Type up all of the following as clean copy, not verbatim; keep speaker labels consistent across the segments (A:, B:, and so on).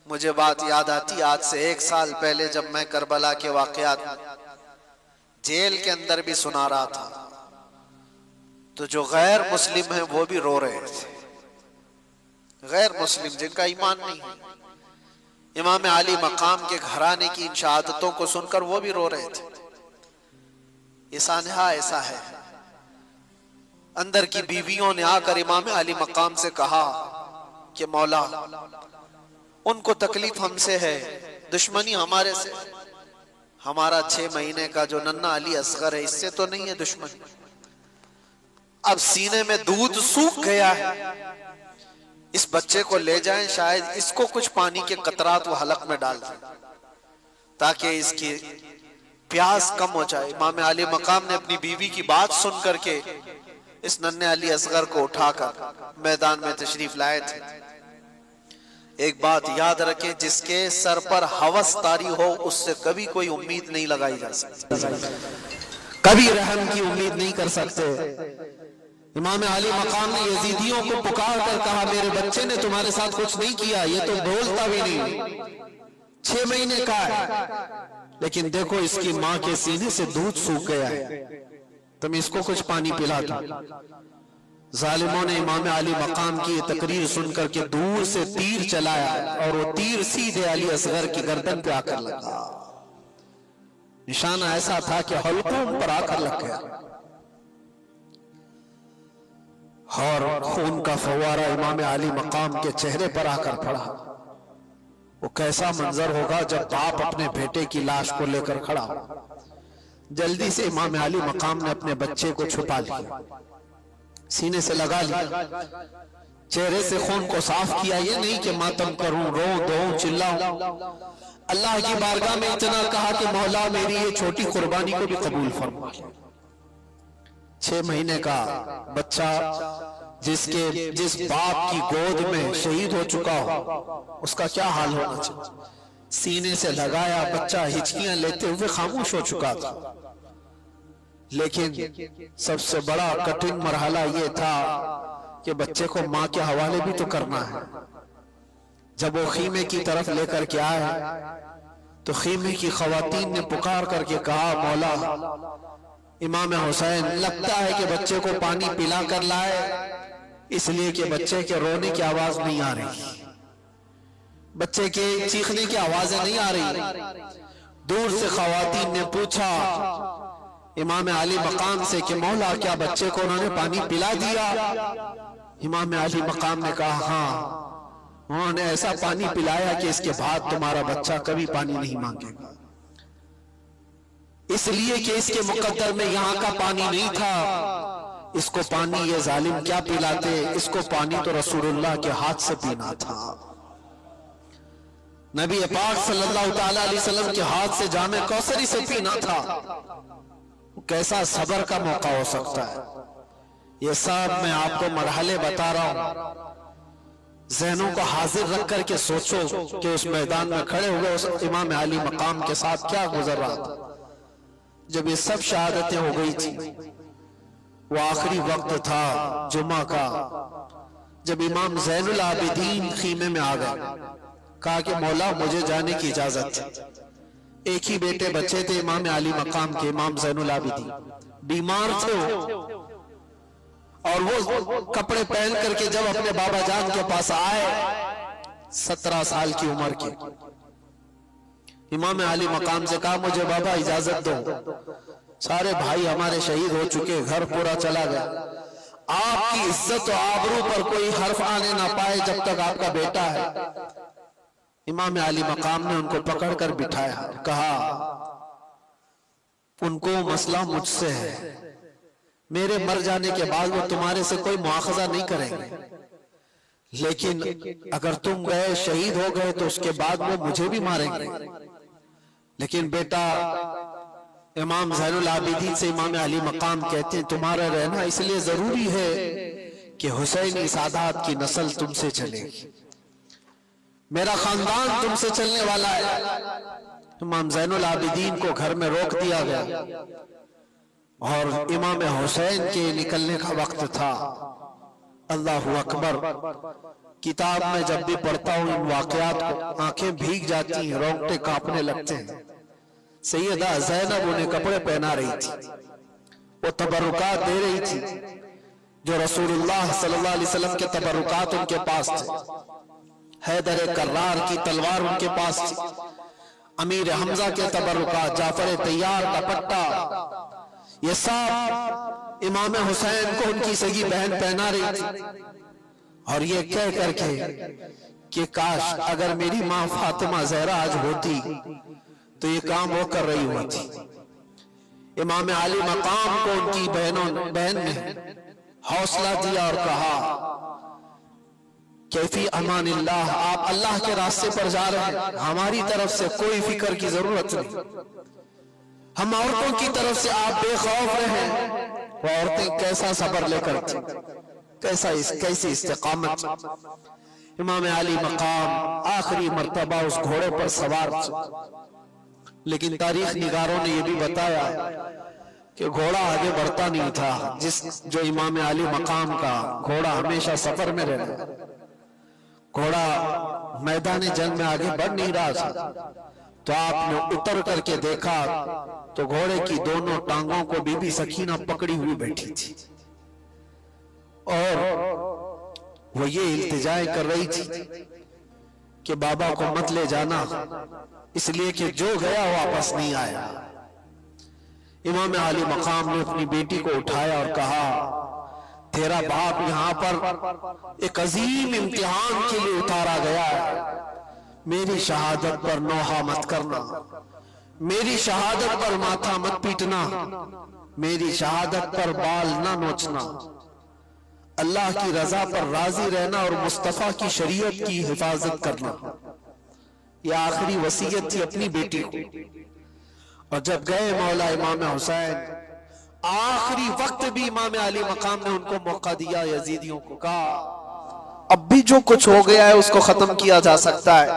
A: मुझे बात याद आती, आज से 1 साल पहले जब मैं करबला के वाकयात जेल के अंदर भी सुना रहा था, तो जो गैर मुस्लिम है वो भी रो रहे थे। गैर मुस्लिम जिनका ईमान नहीं, इमाम अली मकाम के घराने की इन शहादतों को सुनकर वो भी रो रहे थे। ये सानहा ऐसा है। अंदर की बीवियों ने आकर इमाम अली मकाम से कहा कि मौला, उनको तकलीफ हमसे है, दुश्मनी हमारे से, हमारा 6 महीने का जो नन्ना अली असगर है इससे तो नहीं है दुश्मनी। अब सीने में दूध सूख गया है, इस बच्चे को ले जाएं, शायद इसको कुछ पानी के कतरात वो हलक में डाल दें ताकि इसकी प्यास कम हो जाए। इमाम अली मकाम ने अपनी बीवी की बात सुन करके इस नन्हे अली असगर को उठाकर मैदान में तशरीफ लाए थे। एक बात याद रखें, जिसके सर पर हवस तारी हो उससे कभी कोई उम्मीद नहीं लगाई जा सकती, कभी रहम की उम्मीद नहीं कर सकते। इमाम अली मकाम ने यजीदियों को पुकार कर कहा, मेरे बच्चे ने तुम्हारे साथ कुछ नहीं किया, ये तो बोलता भी नहीं, 6 महीने का है, लेकिन देखो इसकी माँ के सीने से दूध सूख गया है, तुम इसको कुछ पानी पिला दो। जालिमों ने इमाम अली मकाम की तकरीर सुनकर के दूर से तीर चलाया और वो तीर सीधे अली असगर की गर्दन पे आकर लगा। निशाना ऐसा था कि हल्कों पर आकर लग गया और खून का फव्वारा इमाम अली मकाम के चेहरे पर आकर पड़ा। वो कैसा मंजर होगा जब बाप अपने बेटे की लाश को लेकर खड़ा हो। जल्दी से इमाम अली मकाम ने अपने बच्चे को छुपा लिया, सीने से लगा लिया, चेहरे से खून को साफ किया। ये नहीं कि मातम करूं, रो दो, चिल्लाऊं। अल्लाह की बारगाह में इतना कहा कि मौला मेरी ये छोटी कुर्बानी को भी कबूल फरमा। 6 महीने का बच्चा जिस बाप की गोद में शहीद हो चुका हो, उसका क्या हाल होना चाहिए। सीने से लगाया, बच्चा हिचकियां लेते हुए खामोश हो चुका था। लेकिन सबसे बड़ा कठिन मरहला यह था कि बच्चे को मां के हवाले भी तो करना है। जब वो खीमे की तरफ लेकर के आए तो खीमे की खवातीन ने पुकार करके कहा, मौला इमाम हुसैन लगता है कि बच्चे को पानी पिला कर लाए, इसलिए कि बच्चे के रोने की आवाज नहीं आ रही, बच्चे के चीखने की आवाजें नहीं आ रही। दूर से खवातीन ने पूछा इमाम अली मकाम से कि मौला क्या बच्चे को उन्होंने पानी पिला दिया। इमाम अली मकाम ने कहा, हाँ, उन्होंने ऐसा पानी पिलाया कि इसके बाद तुम्हारा बच्चा कभी पानी नहीं मांगेगा, इसलिए कि इसके मुकद्दर में यहाँ का पानी नहीं था। इसको पानी ये जालिम क्या पिलाते, इसको पानी तो रसूलुल्लाह के हाथ से पीना था। नबी पाक सल्लल्लाहु अलैहि वसल्लम के हाथ से जामे कौसरी से पीना था। कैसा सब्र का मौका हो सकता है। ये सब मैं आपको मरहले बता रहा हूं, ज़हनों को हाजिर रख करके सोचो कि उस मैदान में खड़े हुए उस इमाम अली मकाम के साथ क्या गुजर रहा था। जब ये सब शहादतें हो गई थी, वो आखिरी वक्त था जुमा का, जब इमाम ज़ैनुल आबिदीन खीमे में आ गए, कहा कि मौला मुझे जाने की इजाजत है। एक ही बेटे बच्चे थे इमाम अली मकाम के, इमाम ज़ैनुल आबिदीन, बीमार थे और वो कपड़े पहन करके जब अपने बाबा जान के पास आए, 17 साल की उम्र के, इमाम अली मकाम से कहा, मुझे बाबा इजाजत दो, सारे भाई हमारे शहीद हो चुके, घर पूरा चला गया, आपकी इज्जत और आबरू पर कोई हर्फ आने ना पाए जब तक आपका बेटा है। इमाम अली मकाम ने उनको पकड़कर बिठाया, कहा उनको मसला मुझसे है, मेरे मर जाने के बाद वो तुम्हारे से कोई मुआखजा नहीं करेंगे, लेकिन अगर तुम गए शहीद हो गए तो उसके बाद वो मुझे भी मारेंगे। लेकिन बेटा, इमाम ज़ैनुल आबिदीन से इमाम अली मकाम कहते हैं तुम्हारा रहना इसलिए जरूरी है कि हुसैनी सादात की नस्ल तुमसे चलेगी, मेरा खानदान तुमसे चलने वाला है। इमाम ज़ैनुल आबिदीन को घर में रोक दिया गया और इमाम हुसैन के निकलने का वक्त था। अल्लाहु अकबर, किताब में जब भी पढ़ता हूँ इन वाकयात को, आंखें भीग जाती हैं, रोंगटे कांपने लगते हैं। सैयदा ज़ैनब उन्हें कपड़े पहना रही थी, वो तबरुकात दे रही थी जो रसूलुल्लाह सल्लल्लाहु अलैहि वसल्लम के तबरुकात उनके पास थे। हैदर कर्रार की तलवार उनके पास थी, अमीर हमजा के तबरुकात, जाफर तैयार का पट्टा, ये सब इमाम हुसैन को उनकी सगी बहन पहना रही थी। और ये कह करके कि काश अगर मेरी माँ फातिमा ज़हरा आज होती तो ये काम वो कर रही होती। इमाम आली मकाम को उनकी बहन ने हौसला दिया और कहा, कैफी अमानिल्लाह, आप अल्लाह के रास्ते पर जा रहे हैं, हमारी तरफ से कोई फिक्र की जरूरत नहीं, हम औरतों की तरफ से आप बेखौफ रहे। वो औरतें कैसा सब्र लेकर थी, कैसी इस्तिकामत। इमाम आली मकाम आखिरी मर्तबा उस घोड़े पर सवार थे, लेकिन तारीख निगारों ने यह भी बताया कि घोड़ा आगे बढ़ता नहीं था। जो इमाम आली मकाम का घोड़ा हमेशा सफर में रहना, घोड़ा मैदान जंग में आगे बढ़ नहीं रहा था, तो आपने उतर करके देखा तो घोड़े की दोनों टांगों को बीबी सकीना पकड़ी हुई बैठी थी और वो ये इल्तिजाएं कर रही थी कि बाबा को मत ले जाना, इसलिए कि जो गया वापस नहीं आया। इमाम आली मकाम ने अपनी बेटी को उठाया और कहा, तेरा बाप यहाँ पर एक अजीम इम्तिहान के लिए उतारा गया है, मेरी शहादत पर नोहा मत करना, मेरी शहादत पर माथा मत पीटना, मेरी शहादत पर बाल ना नोचना, अल्लाह की रजा पर राजी रहना और मुस्तफा की शरीयत की हिफाजत करना। यह आखिरी वसीयत थी अपनी बेटी को। और जब गए मौला इमाम हुसैन, आखिरी वक्त भी इमाम आली मकाम ने उनको मौका दिया, यजीदियों को कहा, अब भी जो कुछ हो गया है उसको खत्म किया जा सकता है,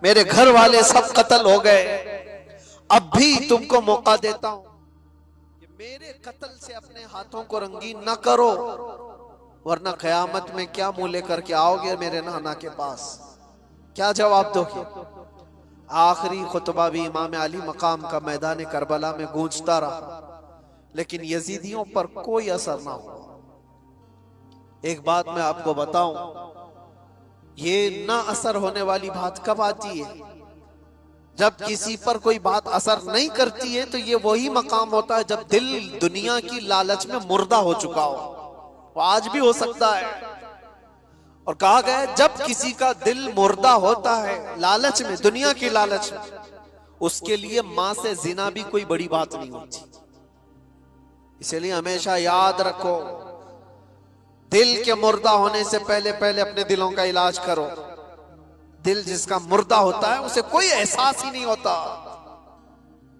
A: मेरे घर वाले सब कत्ल हो गए, अब भी तुमको मौका देता हूं कि मेरे कत्ल से अपने हाथों को रंगीन न करो, वरना कयामत में क्या मुंह लेकर के आओगे मेरे नाना के पास, क्या जवाब दोगे। आखिरी खुतबा भी इमाम अली मकाम का मैदान करबला में गूंजता रहा, लेकिन यजीदियों पर कोई असर ना हुआ। एक बात मैं आपको बताऊं, ये ना असर होने वाली बात कब आती है? जब किसी पर कोई बात असर नहीं करती है तो ये वही मकाम होता है जब दिल दुनिया की लालच में मुर्दा हो चुका हो। वो आज भी हो सकता है। और कहा गया जब किसी का दिल मुर्दा होता है लालच में, दुनिया की लालच में, उसके लिए मां से जिना भी कोई बड़ी बात नहीं होती। इसलिए हमेशा याद रखो, दिल के मुर्दा होने से पहले पहले अपने दिलों का इलाज करो। दिल जिसका मुर्दा होता है उसे कोई एहसास ही नहीं होता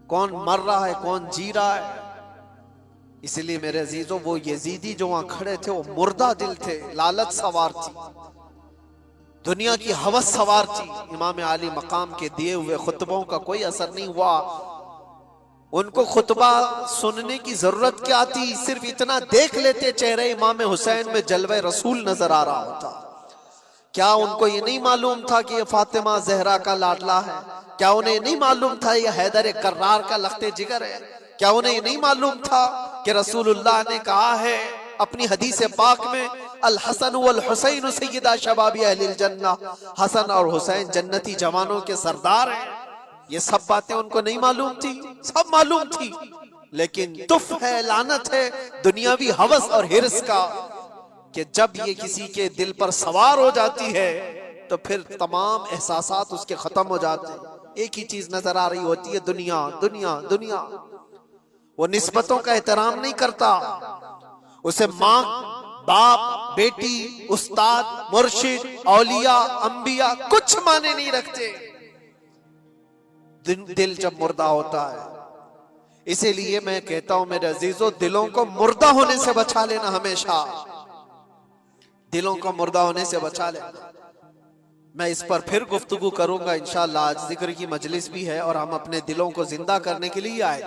A: कौन मर रहा है कौन जी रहा है। इसलिए मेरे अजीजों, वो यजीदी जो वहां खड़े थे वो मुर्दा दिल थे, लालच सवार थी, दुनिया की हवस सवार थी। इमाम आली मकाम के दिए हुए खुतबों का कोई असर नहीं हुआ। उनको खुतबा सुनने की जरूरत क्या थी, सिर्फ इतना देख लेते चेहरे इमाम हुसैन में जलवे रसूल नजर आ रहा होता। क्या उनको ये नहीं मालूम था कि ये फातिमा जहरा का लाडला है? क्या उन्हें नहीं मालूम था ये हैदर कर्रार का लख्ते जिगर है? क्या उन्हें ये नहीं मालूम था कि रसूलुल्लाह ने कहा है अपनी हदीस पाक में, अल हसन वल हुसैन सय्यदा शबाबी अहलिल जन्नह, हसन और हुसैन जन्नती जवानों के सरदार हैं। ये सब बातें उनको नहीं मालूम थी? सब मालूम थी, लेकिन तुफ है, लानत है दुनियावी हवस और हिर्स का कि जब ये किसी के दिल पर सवार हो जाती है तो फिर तमाम एहसासात उसके खत्म हो जाते हैं। एक ही चीज नजर आ रही होती है, दुनिया दुनिया दुनिया। वो निस्बतों का एहतराम नहीं करता, उसे माँ बाप बेटी उस्ताद मुर्शिद औलिया अंबिया कुछ माने नहीं रखते। दिल जब मुर्दा होता है, इसीलिए मैं कहता हूं मेरे अजीजों, दिलों को मुर्दा होने से बचा लेना, हमेशा दिलों को मुर्दा होने से बचा लेना। मैं इस पर फिर गुफ्तगू करूंगा इंशाअल्लाह। आज जिक्र की मजलिस भी है और हम अपने दिलों को जिंदा करने के लिए आए,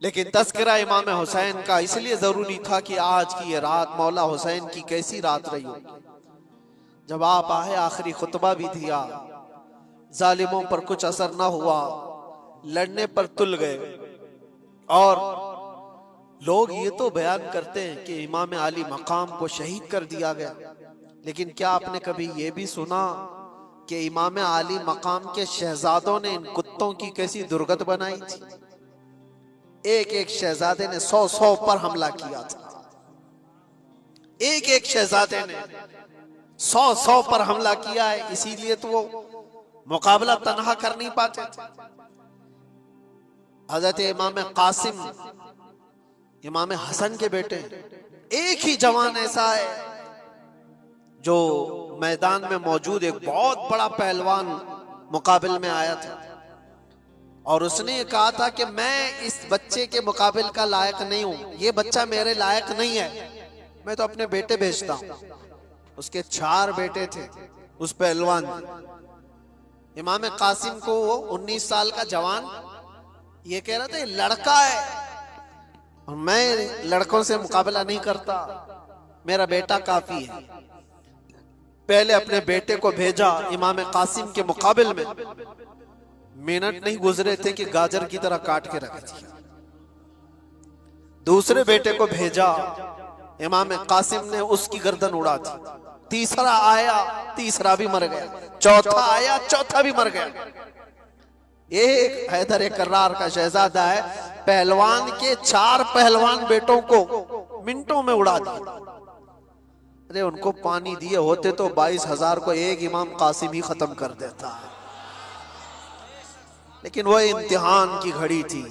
A: लेकिन तज़किरा इमाम हुसैन का इसलिए जरूरी था कि आज की ये रात मौला हुसैन की कैसी रात रही होगी। जब आप आए आखिरी खुतबा भी दिया, जालिमों पर कुछ असर ना हुआ, लड़ने पर तुल गए। और लोग ये तो बयान करते हैं कि इमाम अली मकाम को शहीद कर दिया गया, लेकिन क्या आपने कभी ये भी सुना कि इमाम अली मकाम के शहजादों ने इन कुत्तों की कैसी दुर्गत बनाई थी? एक एक शहजादे ने 100 पर हमला किया था। एक एक शहजादे ने 100 पर हमला किया है, इसीलिए तो वो मुकाबला तनहा कर नहीं पाते थे। हजरत इमाम कासिम इमाम हसन के बेटे, एक ही जवान ऐसा है जो मैदान में मौजूद एक बहुत बड़ा पहलवान मुकाबले में आया था, और उसने ये कहा था कि मैं इस बच्चे के मुकाबले का लायक नहीं हूं, ये बच्चा मेरे लायक नहीं है, मैं तो अपने बेटे भेजता हूं। उसके 4 बेटे थे उस पहलवान। इमाम कासिम को वो 19 साल का जवान ये कह रहा था, ये लड़का है और मैं लड़कों से मुकाबला नहीं करता, मेरा बेटा काफी है। पहले अपने बेटे को भेजा इमाम कासिम के मुकाबले में, मिनट नहीं गुजरे थे कि गाजर की तरह काट के रख दिया। दूसरे बेटे को भेजा, इमाम कासिम ने उसकी गर्दन उड़ा दी। तीसरा आया, तीसरा भी मर गया। चौथा आया, चौथा भी मर गया। एक हैदर कर्रार का शहजादा है, पहलवान के 4 पहलवान बेटों को मिनटों में उड़ा दिया। अरे उनको पानी दिए होते तो 22,000 को एक इमाम कासिम ही खत्म कर देता, लेकिन वो इम्तिहान की घड़ी थी,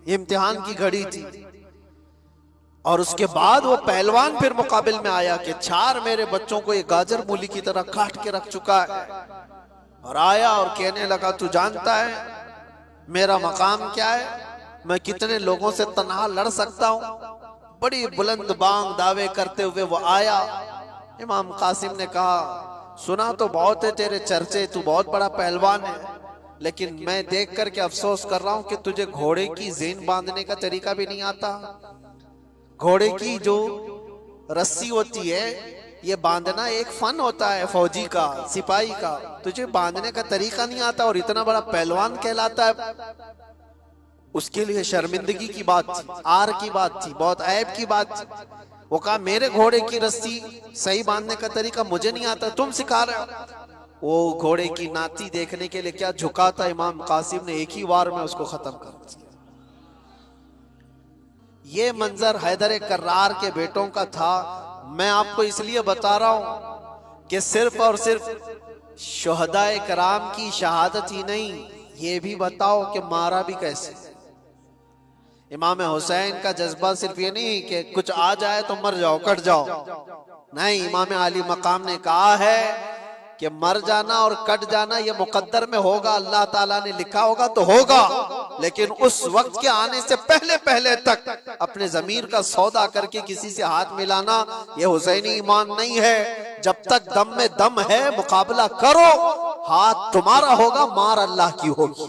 A: इम्तिहान की घड़ी थी। और उसके बाद वो पहलवान फिर मुकाबले में आया कि 4 मेरे बच्चों को ये गाजर मूली की तरह काट के रख चुका है, और आया और कहने लगा, तू जानता है मेरा मकाम क्या है, मैं कितने लोगों से तन्हा लड़ सकता हूं। बड़ी बुलंद बांग दावे करते हुए वो आया। इमाम कासिम ने कहा, सुना तो बहुत है तेरे चर्चे, तू बहुत बड़ा पहलवान है, लेकिन मैं देख करके अफसोस कर रहा हूं कि तुझे घोड़े की ज़ेन बांधने का तरीका भी नहीं आता। घोड़े की जो रस्सी होती है, ये बांधना एक फन होता है फौजी का, सिपाही का, तुझे बांधने का तरीका नहीं आता और इतना बड़ा पहलवान कहलाता है। उसके लिए शर्मिंदगी की बात थी, आर की बात थी, बहुत ऐब की बात थी। वो कहा, मेरे घोड़े की रस्सी सही बांधने का तरीका मुझे नहीं आता, तुम सिखा रहे हो। वो घोड़े की नाती देखने के लिए क्या झुका था, इमाम कासिम ने एक ही वार में उसको खत्म कर दिया। ये मंजर हैदर कर्रार के बेटों का था। मैं आपको इसलिए बता रहा हूं कि सिर्फ और सिर्फ शुहदाए कराम की शहादत ही नहीं, ये भी बताओ कि मारा भी कैसे। इमाम हुसैन का जज्बा सिर्फ ये नहीं कि कुछ आ जाए तो मर जाओ, कट जाओ, नहीं, इमाम अली मकाम ने कहा है कि मर जाना और कट जाना ये मुकद्दर में होगा, अल्लाह ताला ने लिखा होगा तो होगा, लेकिन उस वक्त के आने से पहले पहले तक अपने जमीर का सौदा करके किसी से हाथ मिलाना ये हुसैनी ईमान नहीं है। जब तक दम में दम है मुकाबला करो, हाथ तुम्हारा होगा, मार अल्लाह की होगी,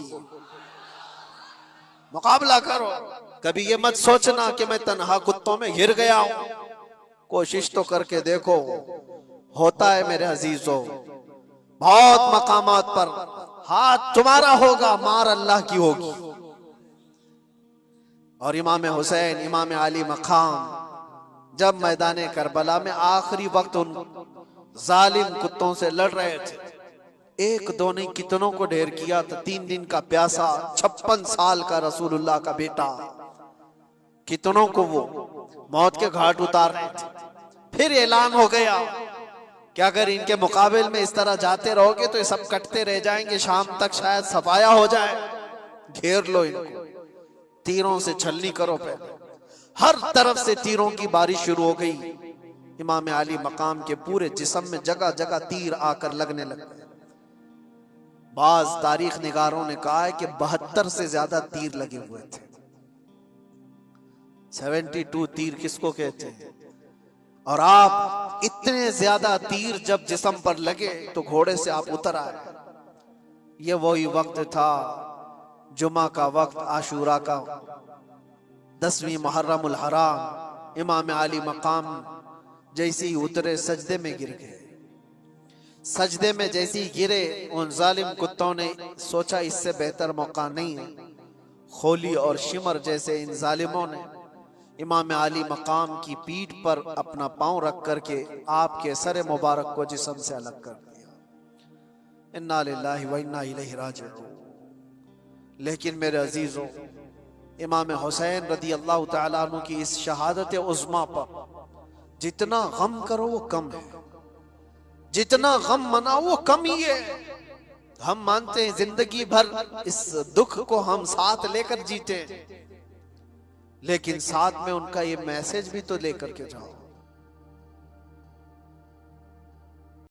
A: मुकाबला करो। कभी ये मत सोचना कि मैं तन्हा कुत्तों में घिर गया हूं, कोशिश तो करके देखो, होता है मेरे अजीजों, बहुत मकामात पर हाथ तुम्हारा होगा, मार अल्लाह की होगी। और इमाम हुसैन, इमाम अली मकाम जब मैदान करबला में आखिरी वक्त उन जालिम कुत्तों से लड़ रहे थे, एक दो नहीं कितनों को ढेर किया था। 3 दिन का प्यासा, 56 साल का रसूलुल्लाह का बेटा, कितनों को वो मौत के घाट उतार रहे थे। फिर ऐलान हो गया कि अगर इनके मुकाबले में इस तरह जाते रहोगे तो ये सब कटते रह जाएंगे, शाम तक शायद सफाया हो जाए, घेर लो इनको, तीरों से छलनी करो। पहले हर तरफ से तीरों की बारिश शुरू हो गई। इमाम अली मकाम के पूरे जिस्म में जगह जगह तीर आकर लगने लगे। बाज तारीख निगारों ने कहा है कि 72 से ज्यादा तीर लगे हुए थे। 72 तीर किसको कहते हैं? और आप इतने ज्यादा तीर जब जिस्म पर लगे तो घोड़े से आप उतर आए। ये वही वक्त था, जुमा का वक्त, आशूरा का 10वीं मुहर्रमुल हराम। इमाम अली मकाम जैसे ही उतरे सजदे में गिर गए। सजदे में जैसे ही गिरे उन जालिम कुत्तों ने सोचा इससे बेहतर मौका नहीं है। खोली और शिमर जैसे इन जालिमों ने इमाम आली मकाम की पीठ पर अपना पांव रख करके आपके सर मुबारक को जिस्म से अलग कर दिया। इन्ना लिल्लाहि व इन्ना इलैहि राजिऊन। लेकिन मेरे अजीजों, इमाम हुसैन रदी अल्लाह तआला अन्हु की इस शहादत उज़्मा पर जितना गम करो वो कम है, जितना गम मनाओ वो कम ही है। हम मानते हैं जिंदगी भर इस दुख को हम साथ लेकर जीते, लेकिन साथ में उनका ये मैसेज भी तो लेकर के जाओ।